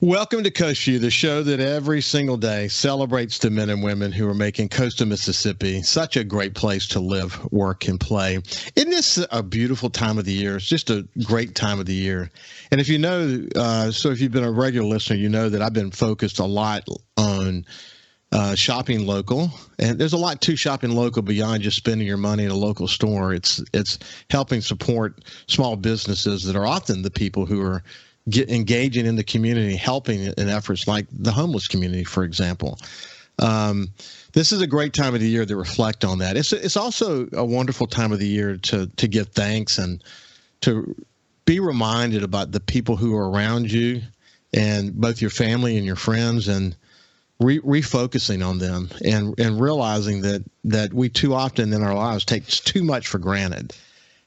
Welcome to Coast Vue, the show that every single day celebrates the men and women who are making coastal Mississippi such a great place to live, work, and play. Isn't this a beautiful time of the year? It's just a great time of the year. And if you know, so if you've been a regular listener, you know that I've been focused a lot on shopping local. And there's a lot to shopping local beyond just spending your money in a local store. It's helping support small businesses that are often the people who are engaging in the community, helping in efforts like the homeless community, for example. This is a great time of the year to reflect on that. It's also a wonderful time of the year to give thanks and to be reminded about the people who are around you and both your family and your friends, and refocusing on them and realizing that we too often in our lives take too much for granted.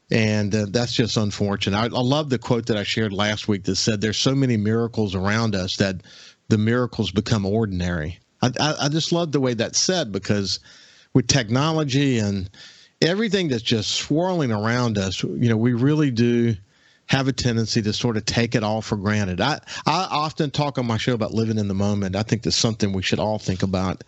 And that's just unfortunate. I love the quote that I shared last week that said there's so many miracles around us that the miracles become ordinary. I just love the way that's said, because with technology and everything that's just swirling around us, you know, we really do have a tendency to sort of take it all for granted. I often talk on my show about living in the moment. I think that's something we should all think about.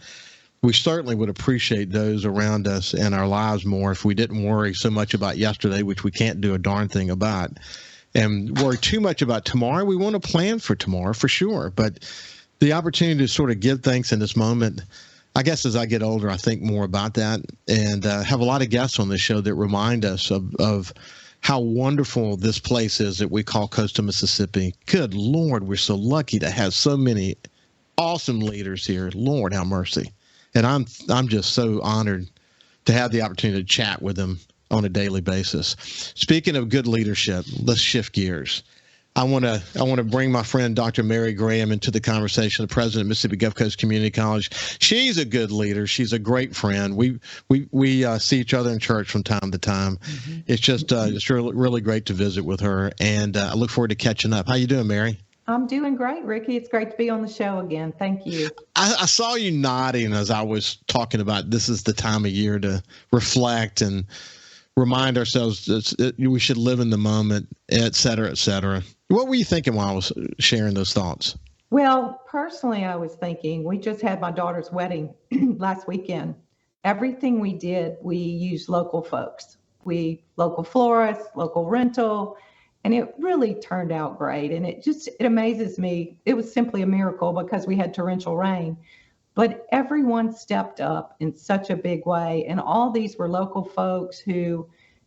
We certainly would appreciate those around us and our lives more if we didn't worry so much about yesterday, which we can't do a darn thing about, and worry too much about tomorrow. We want to plan for tomorrow for sure, but the opportunity to sort of give thanks in this moment, I guess as I get older, I think more about that, and have a lot of guests on this show that remind us of how wonderful this place is that we call coastal Mississippi. Good Lord, we're so lucky to have so many awesome leaders here. Lord, have mercy. And I'm just so honored to have the opportunity to chat with them on a daily basis. Speaking of good leadership, let's shift gears. I want to bring my friend Dr. Mary Graham into the conversation, the president of Mississippi Gulf Coast Community College. She's a good leader. She's a great friend. We see each other in church from time to time. Mm-hmm. It's just it's really great to visit with her, and I look forward to catching up. How you doing, Mary? I'm doing great, Ricky. It's great to be on the show again. Thank you. I saw you nodding as I was talking about this is the time of year to reflect and remind ourselves that we should live in the moment, et cetera, et cetera. What were you thinking while I was sharing those thoughts? Well, personally, I was thinking, we just had my daughter's wedding last weekend. Everything we did, we used local folks. Local florists, local rental. And it really turned out great. And it amazes me. It was simply a miracle because we had torrential rain. But everyone stepped up in such a big way. And all these were local folks who,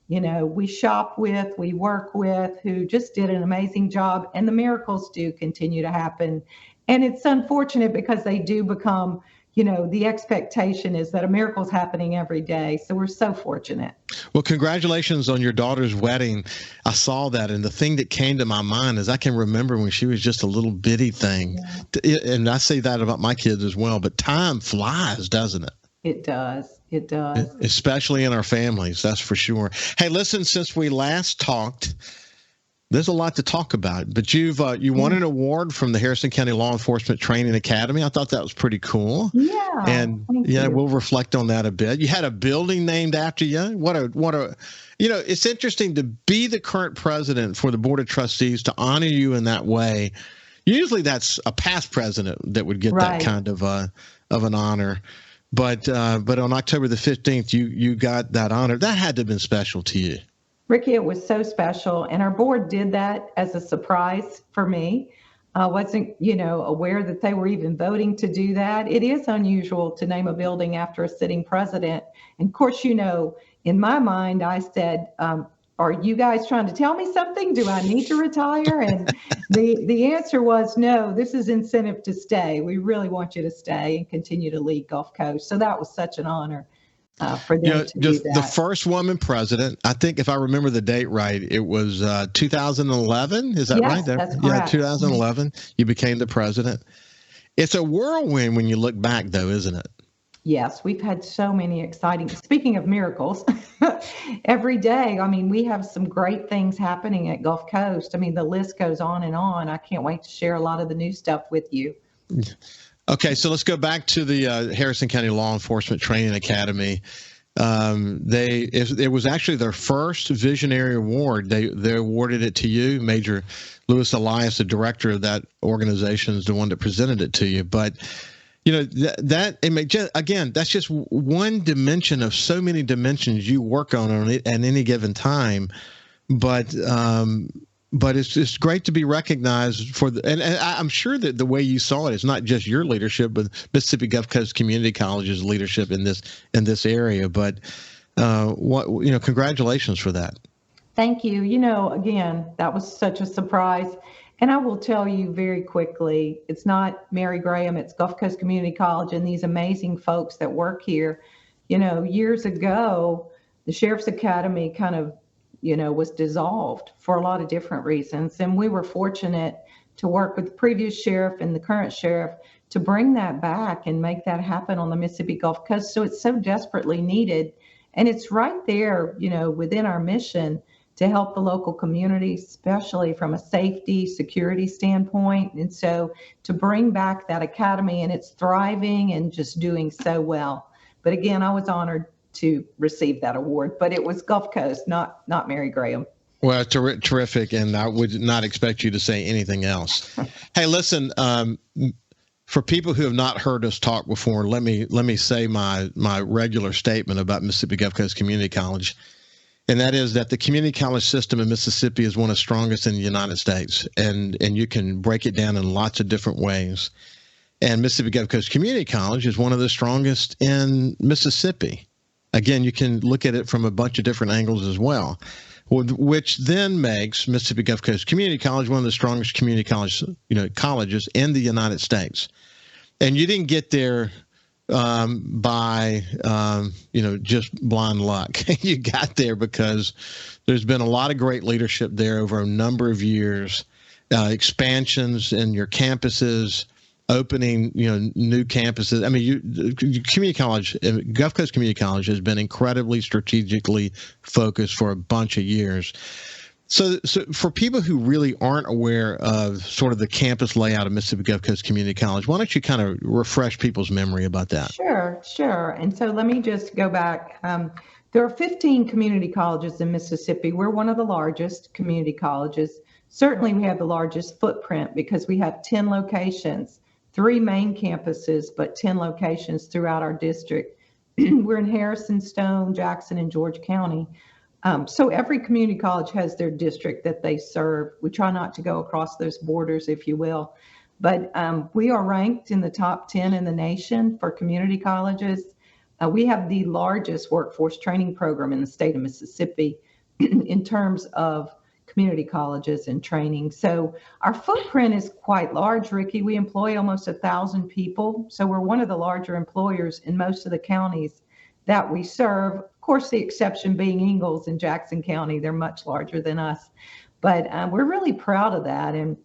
you know, we shop with, we work with, who just did an amazing job. And the miracles do continue to happen. And it's unfortunate because they do become, you know, the expectation is that a miracle's happening every day. So we're so fortunate. Well, congratulations on your daughter's wedding. I saw that. And the thing that came to my mind is I can remember when she was just a little bitty thing. Yeah. And I say that about my kids as well. But time flies, doesn't it? It does. It does. Especially in our families. That's for sure. Hey, listen, since we last talked, there's a lot to talk about, but you won an award from the Harrison County Law Enforcement Training Academy. I thought that was pretty cool. Yeah. And we'll reflect on that a bit. You had a building named after you. What a, you know, it's interesting to be the current president for the Board of Trustees, to honor you in that way. Usually that's a past president that would get that kind of an honor. But on October the 15th, you got that honor. That had to have been special to you. Ricky, it was so special. And our board did that as a surprise for me. I wasn't, aware that they were even voting to do that. It is unusual to name a building after a sitting president. And of course, in my mind, I said, are you guys trying to tell me something? Do I need to retire? And the answer was no, this is incentive to stay. We really want you to stay and continue to lead Gulf Coast. So that was such an honor. For them to do that. The first woman president, I think if I remember the date right, it was 2011. Is that right? That's correct. Yeah, 2011. You became the president. It's a whirlwind when you look back, though, isn't it? Yes, we've had so many exciting, speaking of miracles, every day. I mean, we have some great things happening at Gulf Coast. I mean, the list goes on and on. I can't wait to share a lot of the new stuff with you. Okay, so let's go back to the Harrison County Law Enforcement Training Academy. It was actually their first visionary award. They awarded it to you, Major Louis Elias, the director of that organization, is the one that presented it to you. But again, that's just one dimension of so many dimensions you work on it at any given time. But it's great to be recognized for and I'm sure that the way you saw it is not just your leadership, but Mississippi Gulf Coast Community College's leadership in this area. But congratulations for that. Thank you. Again, that was such a surprise. And I will tell you very quickly, it's not Mary Graham, it's Gulf Coast Community College and these amazing folks that work here. Years ago, the Sheriff's Academy kind of was dissolved for a lot of different reasons. And we were fortunate to work with the previous sheriff and the current sheriff to bring that back and make that happen on the Mississippi Gulf Coast. So it's so desperately needed. And it's right there, within our mission to help the local community, especially from a safety, security standpoint. And so to bring back that academy, and it's thriving and just doing so well. But again, I was honored to receive that award, but it was Gulf Coast, not Mary Graham. Well, terrific, and I would not expect you to say anything else. Hey, listen, for people who have not heard us talk before, let me say my regular statement about Mississippi Gulf Coast Community College, and that is that the community college system in Mississippi is one of the strongest in the United States, and you can break it down in lots of different ways. And Mississippi Gulf Coast Community College is one of the strongest in Mississippi. Again, you can look at it from a bunch of different angles as well, which then makes Mississippi Gulf Coast Community College one of the strongest community colleges in the United States. And you didn't get there by just blind luck. You got there because there's been a lot of great leadership there over a number of years, expansions in your campuses, opening new campuses. I mean, community college, Gulf Coast Community College has been incredibly strategically focused for a bunch of years. So for people who really aren't aware of sort of the campus layout of Mississippi Gulf Coast Community College, why don't you kind of refresh people's memory about that? Sure. And so let me just go back. There are 15 community colleges in Mississippi. We're one of the largest community colleges. Certainly we have the largest footprint because we have 10 locations, 3 main campuses, but 10 locations throughout our district. We're in Harrison, Stone, Jackson, and George County. So every community college has their district that they serve. We try not to go across those borders, if you will. But we are ranked in the top 10 in the nation for community colleges. We have the largest workforce training program in the state of Mississippi in terms of community colleges and training. So our footprint is quite large, Ricky. We employ almost 1,000 people. So we're one of the larger employers in most of the counties that we serve. Of course, the exception being Ingalls in Jackson County. They're much larger than us. But we're really proud of that. And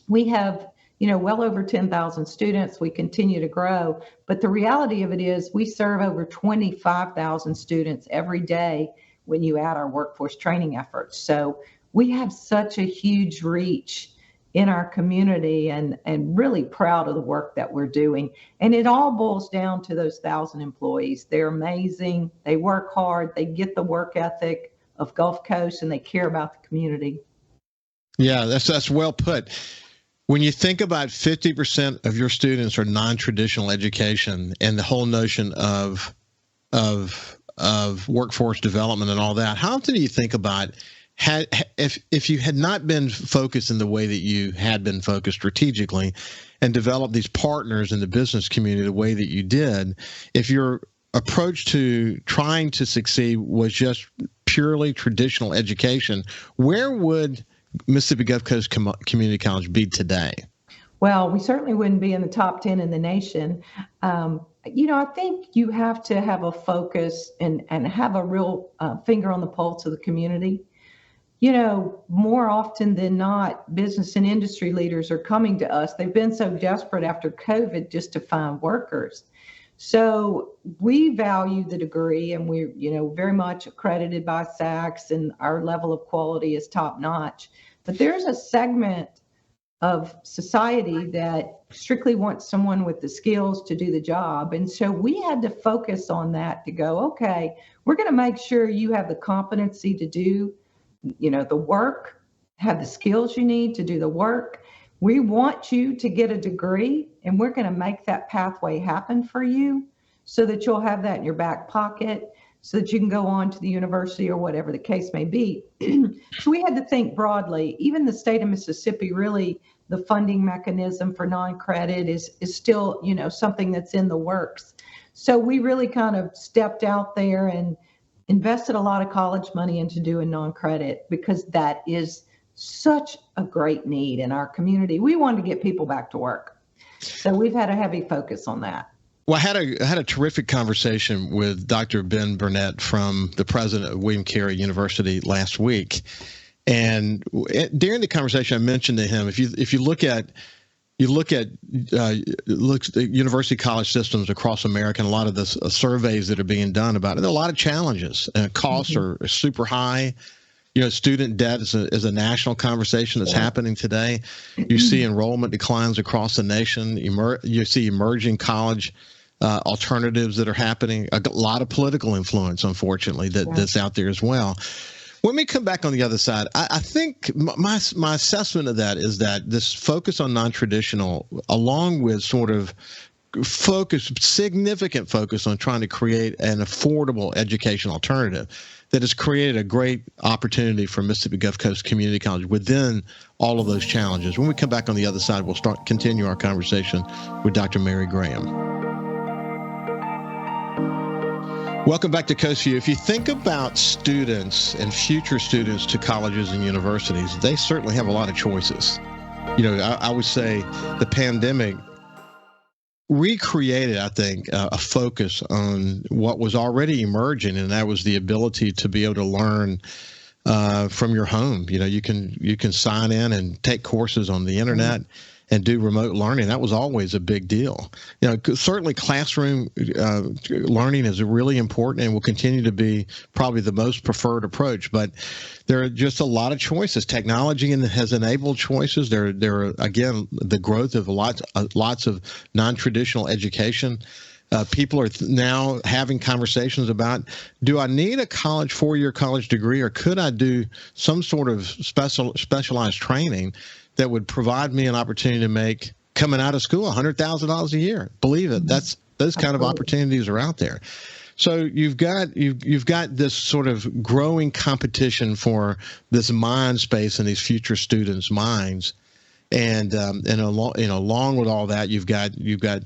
we have, well over 10,000 students. We continue to grow. But the reality of it is we serve over 25,000 students every day when you add our workforce training efforts. So we have such a huge reach in our community and really proud of the work that we're doing. And it all boils down to those 1,000 employees. They're amazing. They work hard. They get the work ethic of Gulf Coast and they care about the community. Yeah, that's well put. When you think about 50% of your students are non-traditional education and the whole notion of workforce development and all that, how often do you think about if you had not been focused in the way that you had been focused strategically and developed these partners in the business community the way that you did, if your approach to trying to succeed was just purely traditional education, where would Mississippi Gulf Coast Community College be today? Well, we certainly wouldn't be in the top 10 in the nation. I think you have to have a focus and have a real finger on the pulse of the community. More often than not, business and industry leaders are coming to us. They've been so desperate after COVID just to find workers. So we value the degree and we're, very much accredited by SACS and our level of quality is top notch. But there's a segment of society that strictly wants someone with the skills to do the job. And so we had to focus on that to go, okay, we're going to make sure you have the competency to do, the work, have the skills you need to do the work. We want you to get a degree, and we're going to make that pathway happen for you so that you'll have that in your back pocket, so that you can go on to the university or whatever the case may be. So we had to think broadly. Even the state of Mississippi, really, the funding mechanism for non-credit is still, something that's in the works. So we really kind of stepped out there and invested a lot of college money into doing non-credit, because that is such a great need in our community. We wanted to get people back to work. So we've had a heavy focus on that. Well, I had a terrific conversation with Dr. Ben Burnett, from the president of William Carey University, last week. And during the conversation, I mentioned to him, if you look at university college systems across America, and a lot of the surveys that are being done about it, there are a lot of challenges. Costs are super high. Student debt is a national conversation that's happening today. You see enrollment declines across the nation. You see emerging college alternatives that are happening. A lot of political influence, unfortunately, that's out there as well. When we come back on the other side, I think my assessment of that is that this focus on non-traditional, along with sort of significant focus on trying to create an affordable education alternative, that has created a great opportunity for Mississippi Gulf Coast Community College within all of those challenges. When we come back on the other side, we'll continue our conversation with Dr. Mary Graham. Welcome back to Coast Vue. If you think about students and future students to colleges and universities, they certainly have a lot of choices. I would say the pandemic recreated, I think, a focus on what was already emerging, and that was the ability to be able to learn from your home. You can sign in and take courses on the internet and do remote learning. That was always a big deal. Certainly classroom learning is really important and will continue to be probably the most preferred approach. But there are just a lot of choices. Technology has enabled choices. There are, again, the growth of lots of non-traditional education. People are now having conversations about, do I need a four-year college degree, or could I do some sort of specialized training that would provide me an opportunity to make, coming out of school, $100,000 a year? Believe it, those kind of opportunities are out there. So you've got this sort of growing competition for this mind space in these future students' minds. And along with all that, you've got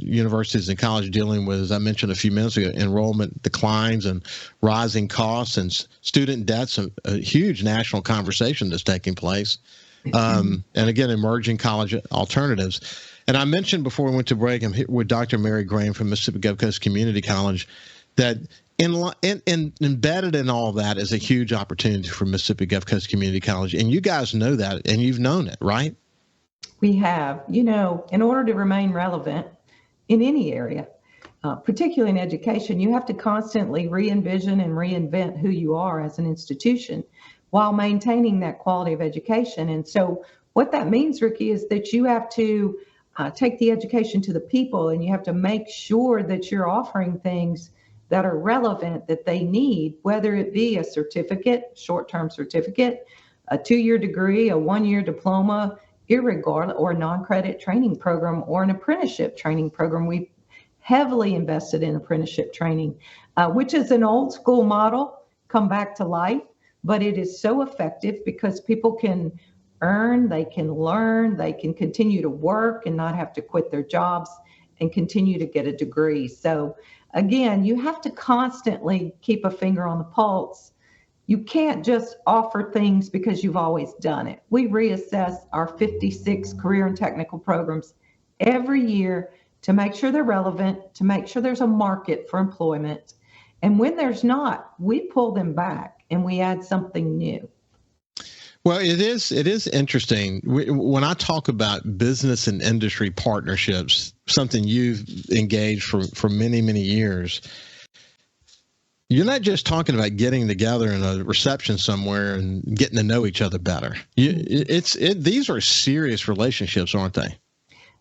universities and college dealing with, as I mentioned a few minutes ago, enrollment declines and rising costs, and student debt's a huge national conversation that's taking place. And again, emerging college alternatives. And I mentioned before we went to break, I'm here with Dr. Mary Graham from Mississippi Gulf Coast Community College, that embedded in all that is a huge opportunity for Mississippi Gulf Coast Community College. And you guys know that, and you've known it, right? We have. In order to remain relevant in any area, particularly in education, you have to constantly re-envision and reinvent who you are as an institution while maintaining that quality of education. And so what that means, Ricky, is that you have to take the education to the people, and you have to make sure that you're offering things that are relevant, that they need, whether it be a certificate, short-term certificate, a 2-year degree, a 1-year diploma, irregardless, or a non-credit training program, or an apprenticeship training program. We've heavily invested in apprenticeship training, which is an old school model come back to life, but it is so effective because people can earn, they can learn, they can continue to work and not have to quit their jobs and continue to get a degree. So again, you have to constantly keep a finger on the pulse. You can't just offer things because you've always done it. We reassess our 56 career and technical programs every year to make sure they're relevant, to make sure there's a market for employment. And when there's not, we pull them back and we add something new. Well, it is interesting. When I talk about business and industry partnerships, something you've engaged for many, many years, You're not just talking about getting together in a reception somewhere and getting to know each other better. These are serious relationships, aren't they?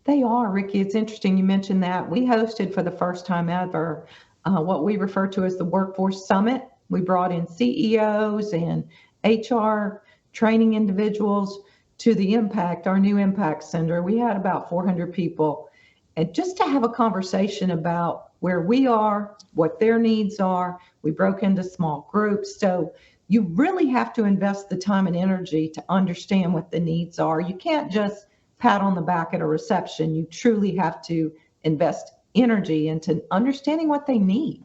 They are, Ricky. It's interesting you mentioned that. We hosted for the first time ever what we refer to as the Workforce Summit. We brought in CEOs and HR training individuals to the Impact, our new Impact Center. We had about 400 people, and just to have a conversation about where we are, what their needs are. We broke into small groups. So you really have to invest the time and energy to understand what the needs are. You can't just pat on the back at a reception. You truly have to invest energy into understanding what they need.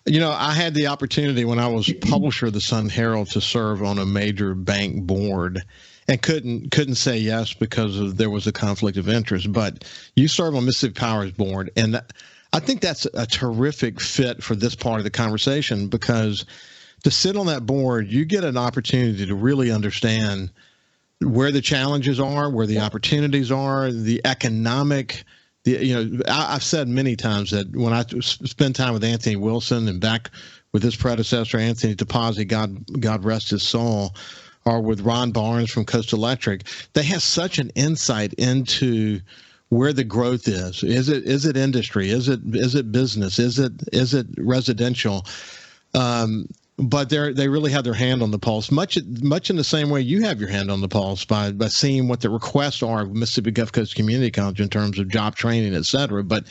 I had the opportunity when I was publisher of the Sun Herald to serve on a major bank board and couldn't say yes because there was a conflict of interest. But you serve on Mississippi Power's board, and I think that's a terrific fit for this part of the conversation, because to sit on that board, you get an opportunity to really understand where the challenges are, where the opportunities are, the economic. I've said many times that when I spend time with Anthony Wilson and back with his predecessor, Anthony Topazzi, God rest his soul, or with Ron Barnes from Coast Electric, they have such an insight into where the growth is. Is it industry? Is it business? Is it residential? But they really have their hand on the pulse, much in the same way you have your hand on the pulse by seeing what the requests are of Mississippi Gulf Coast Community College in terms of job training, et cetera. But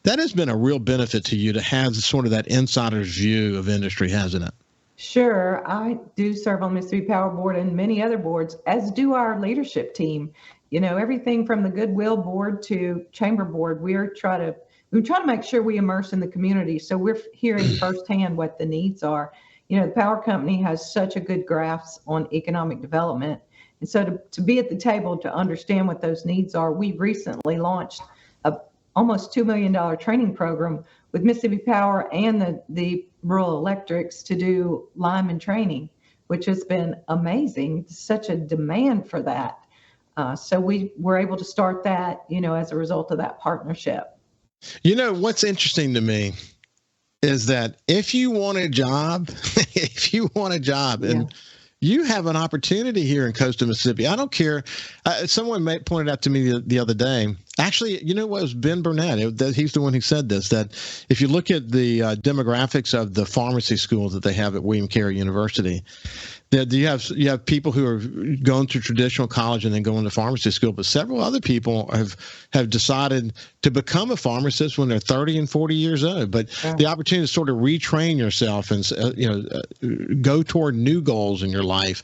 that has been a real benefit to you to have sort of that insider's view of industry, hasn't it? Sure. I do serve on Mississippi Power Board and many other boards, as do our leadership team. Everything from the Goodwill Board to Chamber Board, we try to make sure we immerse in the community. So we're hearing firsthand what the needs are. The power company has such a good grasp on economic development. And so to be at the table to understand what those needs are, we recently launched a almost $2 million training program with Mississippi Power and the rural electrics to do lineman training, which has been amazing. Such a demand for that. So we were able to start that, as a result of that partnership. What's interesting to me is that if you want a job, and you have an opportunity here in coastal Mississippi, I don't care. Someone pointed out to me the other day, actually, it was Ben Burnett. He's the one who said this, that if you look at the demographics of the pharmacy schools that they have at William Carey University, that you have people who are going to traditional college and then going to pharmacy school, but several other people have decided to become a pharmacist when they're 30 and 40 years old. But the opportunity to sort of retrain yourself and go toward new goals in your life.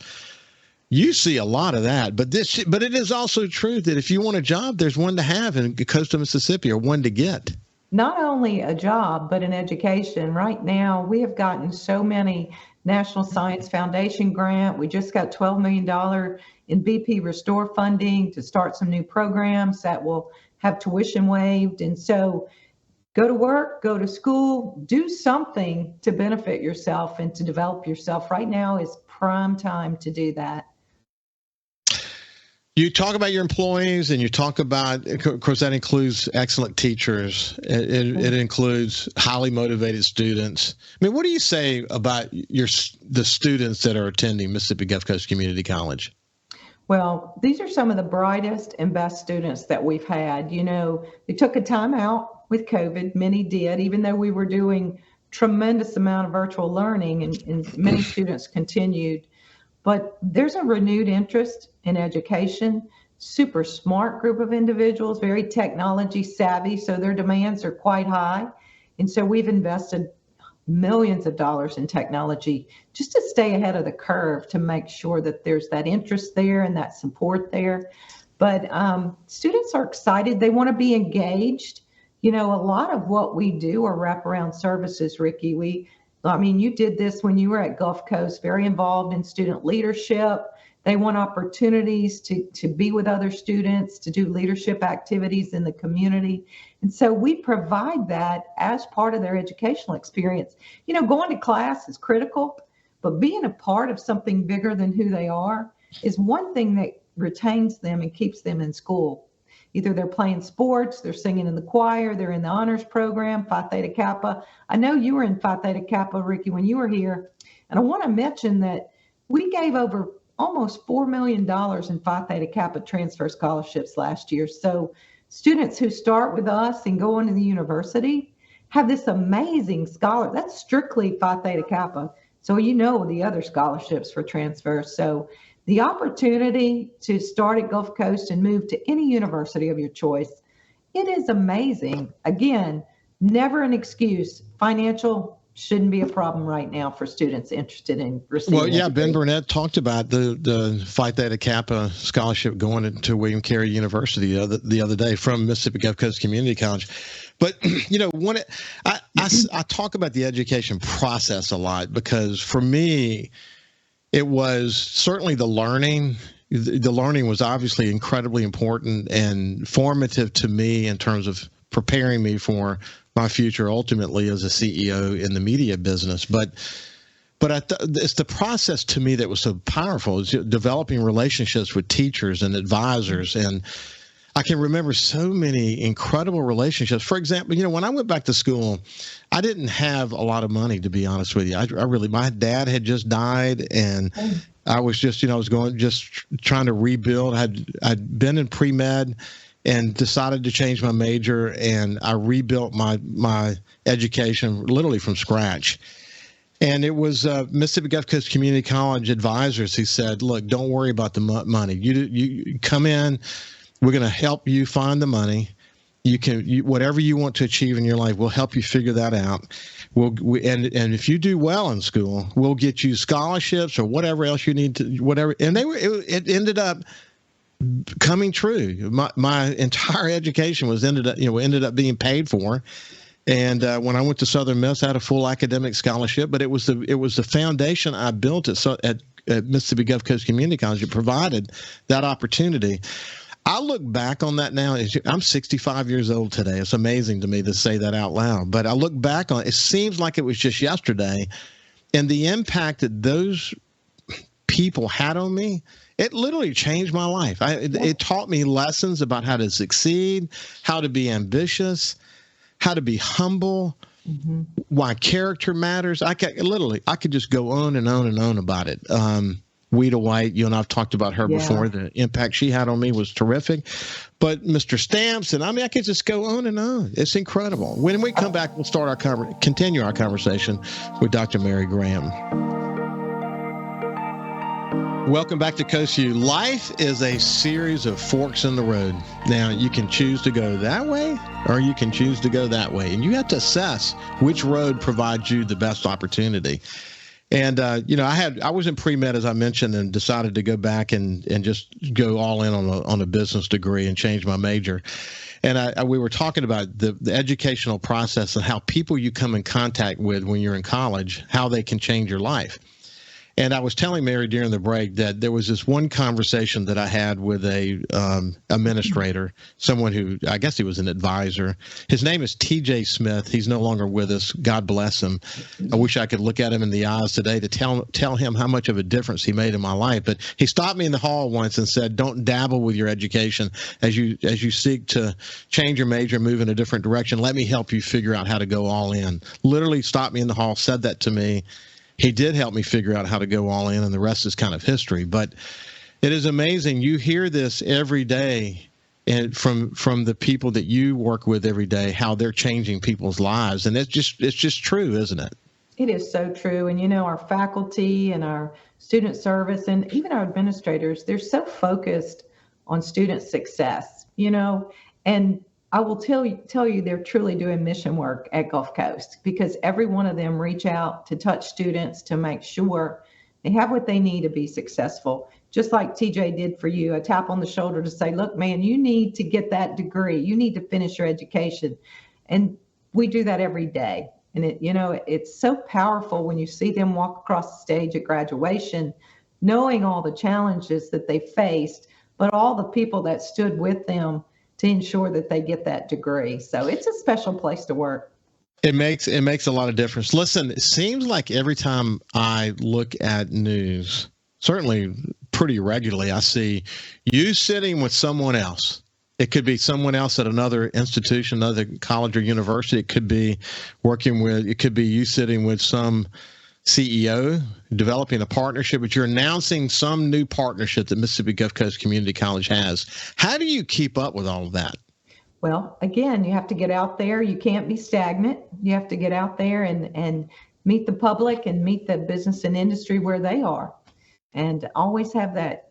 You see a lot of that, but it is also true that if you want a job, there's one to have in coastal Mississippi, or one to get. Not only a job, but an education. Right now, we have gotten so many National Science Foundation grant. We just got $12 million in BP Restore funding to start some new programs that will have tuition waived. And so go to work, go to school, do something to benefit yourself and to develop yourself. Right now is prime time to do that. You talk about your employees, and you talk about, of course, that includes excellent teachers. It includes highly motivated students. I mean, what do you say about the students that are attending Mississippi Gulf Coast Community College? Well, these are some of the brightest and best students that we've had. They took a time out with COVID. Many did, even though we were doing tremendous amount of virtual learning, and many students continued. But there's a renewed interest in education, super smart group of individuals, very technology savvy, so their demands are quite high. And so we've invested millions of dollars in technology just to stay ahead of the curve, to make sure that there's that interest there and that support there. But students are excited. They want to be engaged. A lot of what we do are wraparound services, Ricky. You did this when you were at Gulf Coast, very involved in student leadership. They want opportunities to be with other students, to do leadership activities in the community. And so we provide that as part of their educational experience. Going to class is critical, but being a part of something bigger than who they are is one thing that retains them and keeps them in school. Either they're playing sports, they're singing in the choir, they're in the honors program, Phi Theta Kappa. I know you were in Phi Theta Kappa, Ricky, when you were here. And I want to mention that we gave over almost $4 million in Phi Theta Kappa transfer scholarships last year. So students who start with us and go into the university have this amazing scholar. That's strictly Phi Theta Kappa. So you know the other scholarships for transfer. So the opportunity to start at Gulf Coast and move to any university of your choice, it is amazing. Again, never an excuse. Financial shouldn't be a problem right now for students interested in receiving. Well, yeah, Ben Burnett talked about the Phi Theta Kappa scholarship going into William Carey University the other day from Mississippi Gulf Coast Community College. But, you know, I talk about the education process a lot because for me, it was certainly the learning. The learning was obviously incredibly important and formative to me in terms of preparing me for my future ultimately as a CEO in the media business. But it's the process to me that was so powerful, is developing relationships with teachers and advisors. And I can remember so many incredible relationships. For example, you know, when I went back to school, I didn't have a lot of money, to be honest with you. My dad had just died, and I was just, you know, trying to rebuild. I'd been in pre-med and decided to change my major, and I rebuilt my education literally from scratch. And it was Mississippi Gulf Coast Community College advisors who said, look, don't worry about the money. You come in. We're going to help you find the money. Whatever you want to achieve in your life, we'll help you figure that out. And if you do well in school, we'll get you scholarships or whatever else you need to, whatever. And it ended up coming true. My entire education ended up being paid for. And when I went to Southern Miss, I had a full academic scholarship, but it was the foundation I built at Mississippi Gulf Coast Community College that provided that opportunity. I look back on that now. I'm 65 years old today. It's amazing to me to say that out loud. But I look back on it. It seems like it was just yesterday. And the impact that those people had on me, it literally changed my life. It taught me lessons about how to succeed, how to be ambitious, how to be humble, why character matters. I could just go on and on and on about it. Weta White, you and I've talked about her before. The impact she had on me was terrific. But Mr. Stamps, and I could just go on and on. It's incredible. When we come back, we'll continue our conversation with Dr. Mary Graham. Welcome back to Coast Vue. Life is a series of forks in the road. Now, you can choose to go that way, or you can choose to go that way. And you have to assess which road provides you the best opportunity. And, I was in pre-med, as I mentioned, and decided to go back and just go all in on a business degree and change my major. And we were talking about the educational process and how people you come in contact with when you're in college, how they can change your life. And I was telling Mary during the break that there was this one conversation that I had with a administrator, someone who, I guess he was an advisor. His name is T.J. Smith. He's no longer with us. God bless him. I wish I could look at him in the eyes today to tell him how much of a difference he made in my life. But he stopped me in the hall once and said, don't dabble with your education as you seek to change your major, move in a different direction. Let me help you figure out how to go all in. Literally stopped me in the hall, said that to me. He did help me figure out how to go all in, and the rest is kind of history. But it is amazing. You hear this every day and from the people that you work with every day, how they're changing people's lives. And it's just true, isn't it? It is so true. And, our faculty and our student service and even our administrators, they're so focused on student success, and I will tell you, they're truly doing mission work at Gulf Coast because every one of them reach out to touch students to make sure they have what they need to be successful. Just like TJ did for you, a tap on the shoulder to say, look, man, you need to get that degree. You need to finish your education. And we do that every day. And it's so powerful when you see them walk across the stage at graduation, knowing all the challenges that they faced, but all the people that stood with them to ensure that they get that degree. So it's a special place to work. It makes a lot of difference. Listen, it seems like every time I look at news, certainly pretty regularly, I see you sitting with someone else It could be someone else at another institution, another college or university. It could be it could be you sitting with some CEO, developing a partnership, but you're announcing some new partnership that Mississippi Gulf Coast Community College has. How do you keep up with all of that? Well, again, you have to get out there. You can't be stagnant. You have to get out there and meet the public and meet the business and industry where they are. And always have that,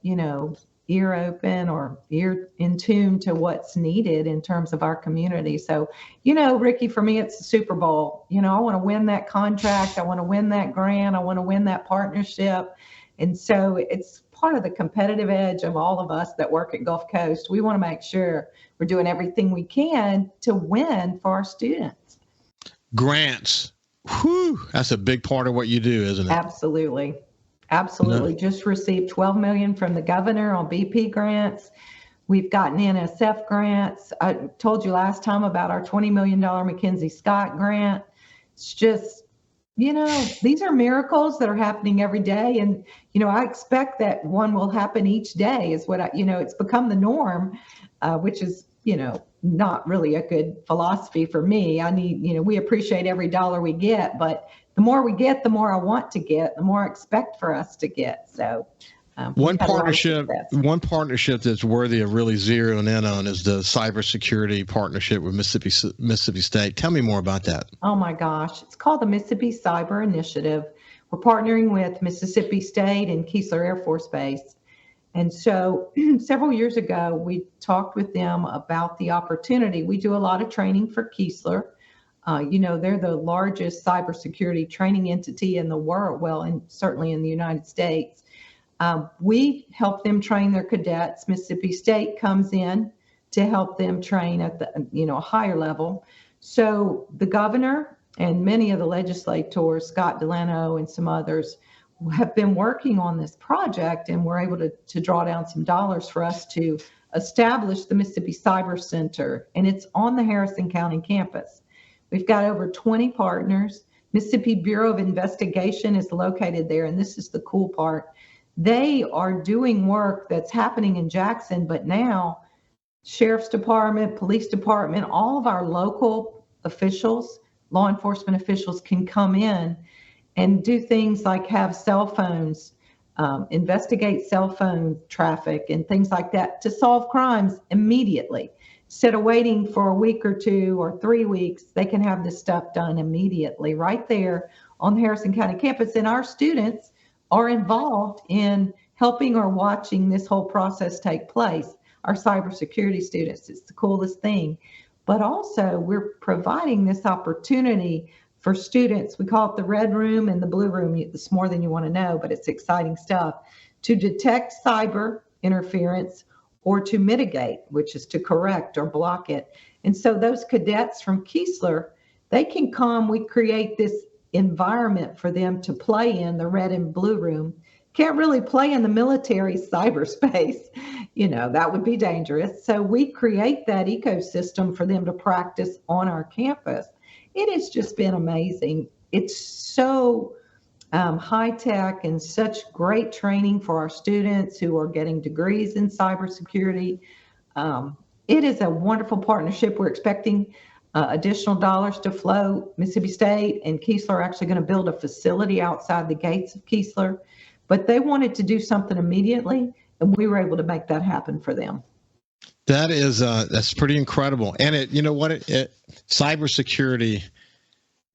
ear open or ear in tune to what's needed in terms of our community. So, Ricky, for me, it's the Super Bowl. I want to win that contract. I want to win that grant. I want to win that partnership. And so it's part of the competitive edge of all of us that work at Gulf Coast. We want to make sure we're doing everything we can to win for our students. Grants. Whew, that's a big part of what you do, isn't it? Absolutely. Absolutely. No. Just received $12 million from the governor on BP grants. We've gotten NSF grants. I told you last time about our $20 million Mackenzie Scott grant. It's just, these are miracles that are happening every day. And, I expect that one will happen each day is what it's become the norm, which is, not really a good philosophy for me. I need, we appreciate every dollar we get, but the more we get, the more I want to get, the more I expect for us to get. So one partnership that's worthy of really zeroing in on is the cybersecurity partnership with Mississippi State. Tell me more about that. Oh my gosh. It's called the Mississippi Cyber Initiative. We're partnering with Mississippi State and Keesler Air Force Base. And so several years ago, we talked with them about the opportunity. We do a lot of training for Keesler. They're the largest cybersecurity training entity in the world, well, and certainly in the United States. We help them train their cadets. Mississippi State comes in to help them train at the, a higher level. So the governor and many of the legislators, Scott Delano and some others, have been working on this project, and we're able to draw down some dollars for us to establish the Mississippi Cyber Center, and it's on the Harrison County campus. We've got over 20 partners. Mississippi Bureau of Investigation is located there, and this is the cool part. They are doing work that's happening in Jackson, but now Sheriff's Department, Police Department, all of our local officials, law enforcement officials can come in and do things like have cell phones, investigate cell phone traffic and things like that to solve crimes immediately. Instead of waiting for a week or 2 or 3 weeks, they can have this stuff done immediately right there on the Harrison County campus. And our students are involved in helping or watching this whole process take place. Our cybersecurity students, it's the coolest thing. But also we're providing this opportunity for students. We call it the red room and the blue room. It's more than you want to know, but it's exciting stuff, to detect cyber interference or to mitigate, which is to correct or block it. And so those cadets from Keesler, they can come. We create this environment for them to play in, the red and blue room. Can't really play in the military cyberspace. That would be dangerous. So we create that ecosystem for them to practice on our campus. It has just been amazing. It's so high tech and such great training for our students who are getting degrees in cybersecurity. It is a wonderful partnership. We're expecting additional dollars to flow. Mississippi State and Keesler are actually going to build a facility outside the gates of Keesler, but they wanted to do something immediately, and we were able to make that happen for them. That is that's pretty incredible. And cybersecurity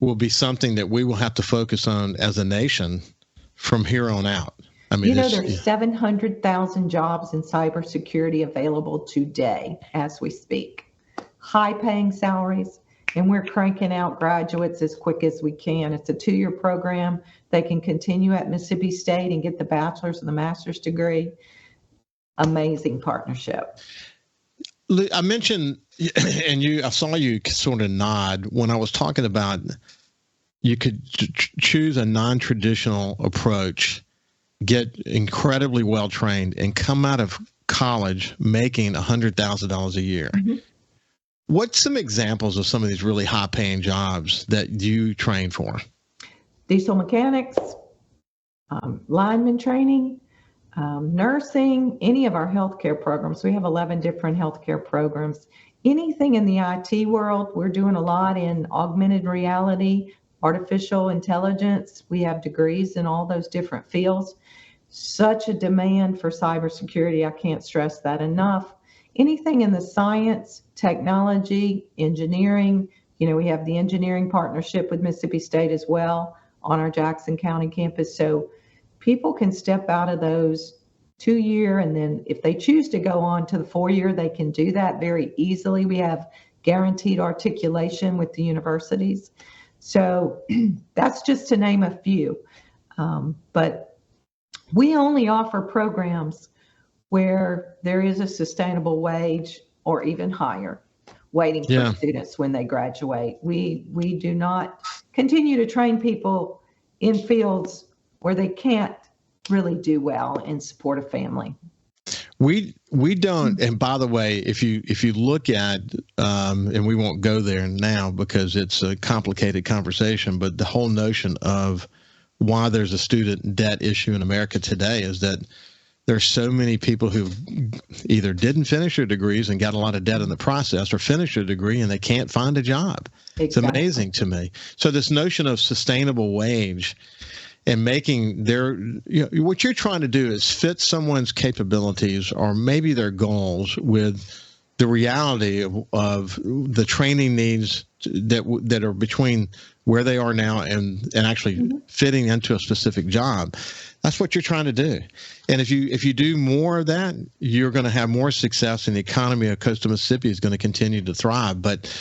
will be something that we will have to focus on as a nation from here on out. I mean, there's 700,000 jobs in cybersecurity available today as we speak. High-paying salaries, and we're cranking out graduates as quick as we can. It's a 2-year program. They can continue at Mississippi State and get the bachelor's and the master's degree. Amazing partnership. I mentioned, and I saw you sort of nod when I was talking about you could choose a non-traditional approach, get incredibly well trained, and come out of college making $100,000 a year. Mm-hmm. What's some examples of some of these really high-paying jobs that you train for? Diesel mechanics, lineman training, nursing, any of our healthcare programs. We have 11 different healthcare programs. Anything in the IT world, we're doing a lot in augmented reality, artificial intelligence. We have degrees in all those different fields. Such a demand for cybersecurity. I can't stress that enough. Anything in the science, technology, engineering, we have the engineering partnership with Mississippi State as well on our Jackson County campus. So people can step out of those 2-year, and then if they choose to go on to the 4-year, they can do that very easily. We have guaranteed articulation with the universities. So that's just to name a few. But we only offer programs where there is a sustainable wage or even higher waiting for students when they graduate. We do not continue to train people in fields where they can't really do well and support a family. We don't. And by the way, if you look at, and we won't go there now because it's a complicated conversation, but the whole notion of why there's a student debt issue in America today is that there's so many people who either didn't finish their degrees and got a lot of debt in the process, or finished a degree and they can't find a job. Exactly. It's amazing to me. So this notion of sustainable wage and making what you're trying to do is fit someone's capabilities or maybe their goals with the reality of the training needs that are between where they are now and actually fitting into a specific job. That's what you're trying to do. And if you do more of that, you're going to have more success, and the economy of coastal Mississippi is going to continue to thrive. But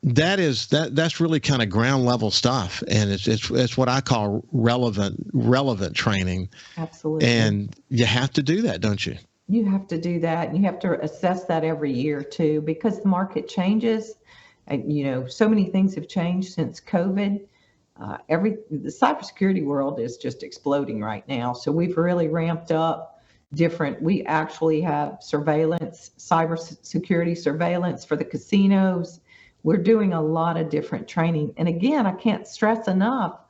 that's really kind of ground level stuff, and it's what I call relevant training. Absolutely. And you have to do that, don't you? You have to do that, and you have to assess that every year too, because the market changes. And, so many things have changed since COVID. The cybersecurity world is just exploding right now. So we've really ramped up we actually have cybersecurity surveillance for the casinos. We're doing a lot of different training. And again, I can't stress enough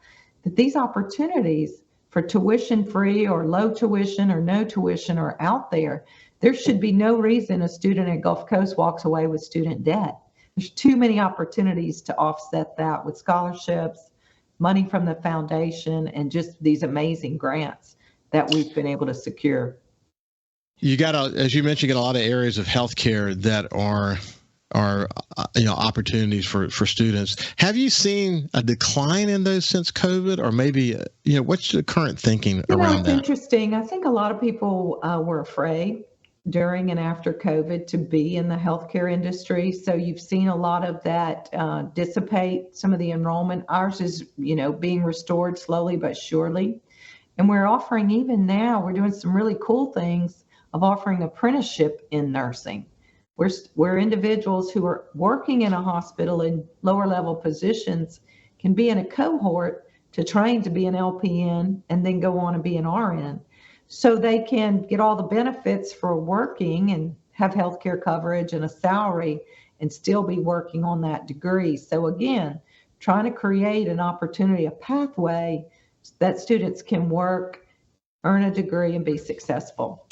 that these opportunities for tuition free or low tuition or no tuition are out there. There should be no reason a student at Gulf Coast walks away with student debt. There's too many opportunities to offset that with scholarships, money from the foundation, and just these amazing grants that we've been able to secure. You as you mentioned, you got a lot of areas of healthcare that are opportunities for students. Have you seen a decline in those since COVID, or maybe what's the current thinking around that? It's interesting. I think a lot of people were afraid during and after COVID to be in the healthcare industry. So you've seen a lot of that dissipate, some of the enrollment. Ours is, being restored slowly but surely. And we're offering, even now, we're doing some really cool things of offering apprenticeship in nursing. Where individuals who are working in a hospital in lower level positions can be in a cohort to train to be an LPN and then go on and be an RN. So they can get all the benefits for working and have healthcare coverage and a salary and still be working on that degree. So again, trying to create an opportunity, a pathway that students can work, earn a degree, and be successful.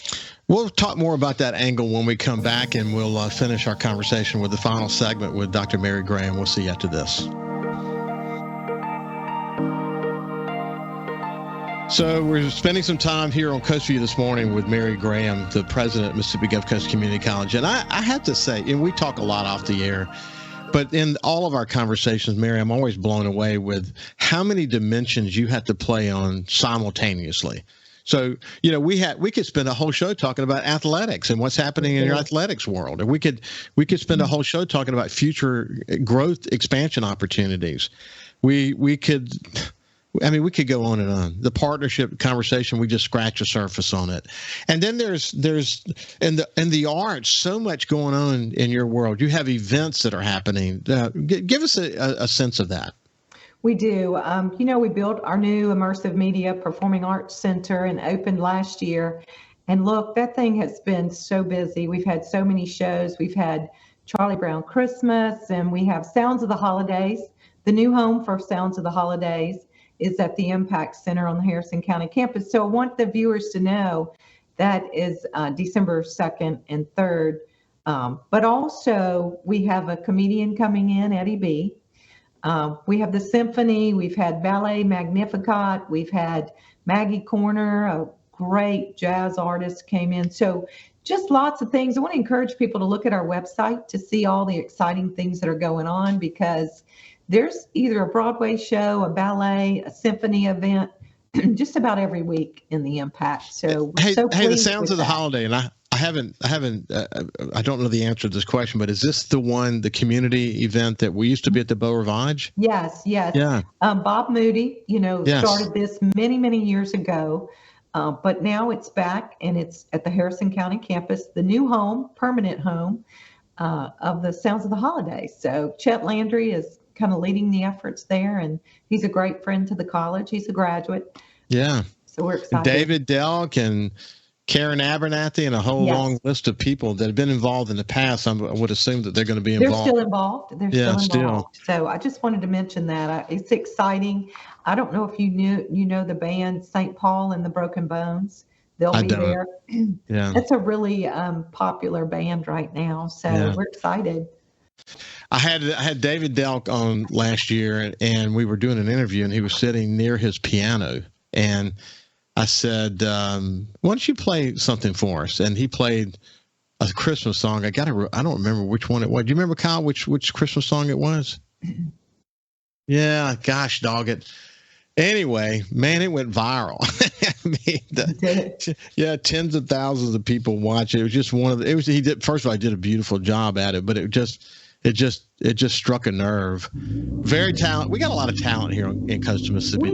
We'll talk more about that angle when we come back, and we'll finish our conversation with the final segment with Dr. Mary Graham. We'll see you after this. So we're spending some time here on Coast Vue this morning with Mary Graham, the president of Mississippi Gulf Coast Community College. And I have to say, and we talk a lot off the air, but in all of our conversations, Mary, I'm always blown away with how many dimensions you have to play on simultaneously. So, we could spend a whole show talking about athletics and what's happening in your athletics world. And we could spend a whole show talking about future growth expansion opportunities. We could go on and on. The partnership conversation, we just scratch the surface on it. And then there's in the arts, so much going on in your world. You have events that are happening. Give us a sense of that. We do. We built our new immersive media performing arts center and opened last year. And look, that thing has been so busy. We've had so many shows. We've had Charlie Brown Christmas, and we have Sounds of the Holidays, the new home for Sounds of the Holidays. is at the Impact Center on the Harrison County campus. So I want the viewers to know that is December 2nd and 3rd. But also we have a comedian coming in, Eddie B. We have the symphony. We've had Ballet Magnificat. We've had Maggie Corner, a great jazz artist came in. So just lots of things. I want to encourage people to look at our website to see all the exciting things that are going on, because there's either a Broadway show, a ballet, a symphony event, just about every week in the Impact. So hey, so the sounds of the holiday, and I don't know the answer to this question, but is this the community event that we used to be at the Beau Rivage? Yes. Yeah. Bob Moody, started this many, many years ago. But now it's back, and it's at the Harrison County campus, the new home, permanent home of the Sounds of the Holidays. So Chet Landry is kind of leading the efforts there, and he's a great friend to the college. He's a graduate. Yeah. So we're excited. David Delk and Karen Abernathy and a whole long list of people that have been involved in the past. I would assume that they're going to be involved. They're still involved. They're still involved. So I just wanted to mention that. It's exciting. I don't know if you know the band St. Paul and the Broken Bones. They'll be there. Yeah. That's a really popular band right now. So we're excited. I had David Delk on last year, and we were doing an interview, and he was sitting near his piano, and I said, why don't you play something for us? And he played a Christmas song. I don't remember which one it was. Do you remember, Kyle, which Christmas song it was? Yeah, gosh, dog it. Anyway, man, it went viral. Tens of thousands of people watch it. It was just first of all, he did a beautiful job at it, but it just struck a nerve. Very talented. We got a lot of talent here in Coastal Mississippi,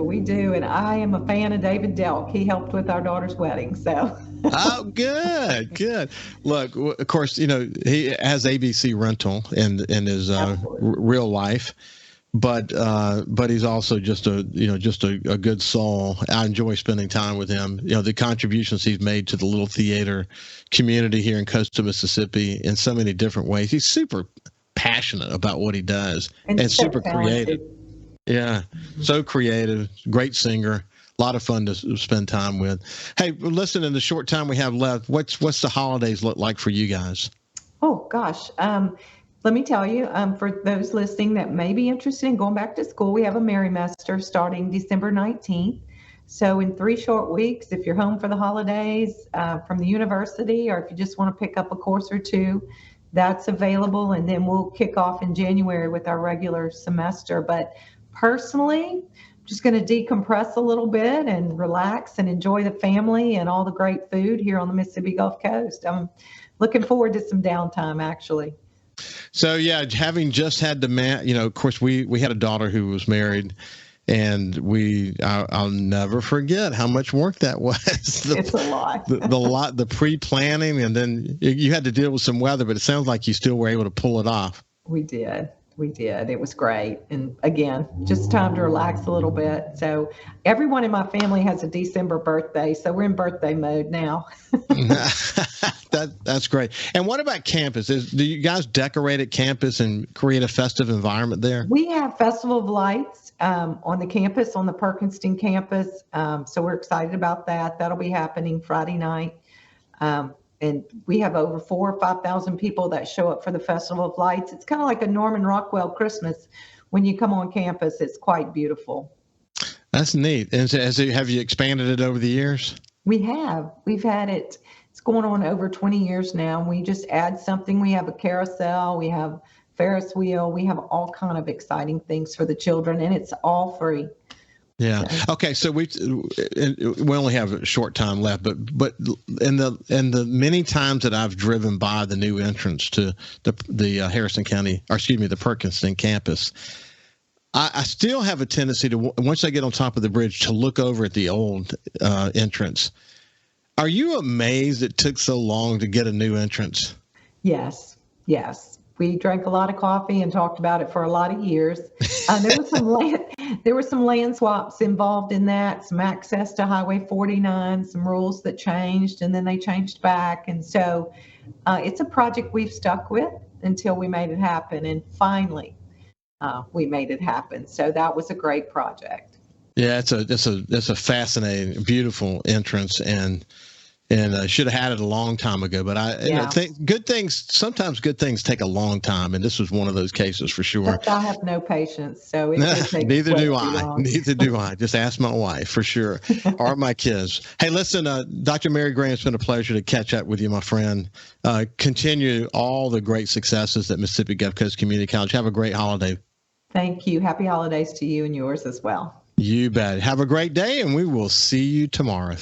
We do. And I am a fan of David Delk. He helped with our daughter's wedding. So. Oh, good. Look, of course, he has ABC Rental in his real life, but he's also just a good soul. I enjoy spending time with him. The contributions he's made to the little theater community here in Coastal Mississippi in so many different ways. He's super passionate about what he does and super creative. Yeah, so creative, great singer. A lot of fun to spend time with. Hey, listen, in the short time we have left, what's the holidays look like for you guys? Oh, gosh. Let me tell you, for those listening that may be interested in going back to school, we have a Merrymaster starting December 19th. So in 3 short weeks, if you're home for the holidays from the university, or if you just want to pick up a course or two, that's available. And then we'll kick off in January with our regular semester. But personally, I'm just going to decompress a little bit and relax and enjoy the family and all the great food here on the Mississippi Gulf Coast. I'm looking forward to some downtime, actually. So, having just had of course, we had a daughter who was married, and I'll never forget how much work that was. It's a lot. the pre-planning, and then you had to deal with some weather, but it sounds like you still were able to pull it off. We did. It was great. And again, just time to relax a little bit. So everyone in my family has a December birthday, so we're in birthday mode now. That's great. And what about campus? Do you guys decorate at campus and create a festive environment there? We have Festival of Lights on the campus, on the Perkinston campus. So we're excited about that. That'll be happening Friday night. And we have over 4,000 or 5,000 people that show up for the Festival of Lights. It's kind of like a Norman Rockwell Christmas. When you come on campus, it's quite beautiful. That's neat. And have you expanded it over the years? We have. We've had it. It's going on over 20 years now. We just add something. We have a carousel. We have Ferris wheel. We have all kind of exciting things for the children, and it's all free. Yeah. Okay. So we only have a short time left, but in the many times that I've driven by the new entrance to the Harrison County, or excuse me, the Perkinston campus, I still have a tendency to, once I get on top of the bridge, to look over at the old entrance. Are you amazed it took so long to get a new entrance? Yes. We drank a lot of coffee and talked about it for a lot of years. There were some land swaps involved in that, some access to Highway 49, some rules that changed, and then they changed back. And so it's a project we've stuck with until we made it happen. And finally, we made it happen. So that was a great project. Yeah, it's a fascinating, beautiful entrance, and should have had it a long time ago. But I think good things, sometimes good things take a long time, and this was one of those cases for sure. But I have no patience, so it could take Neither do way too I. long. Neither do I. Just ask my wife for sure, or my kids. Hey, listen, Dr. Mary Graham, it's been a pleasure to catch up with you, my friend. Continue all the great successes at Mississippi Gulf Coast Community College. Have a great holiday. Thank you. Happy holidays to you and yours as well. You bet. Have a great day, and we will see you tomorrow.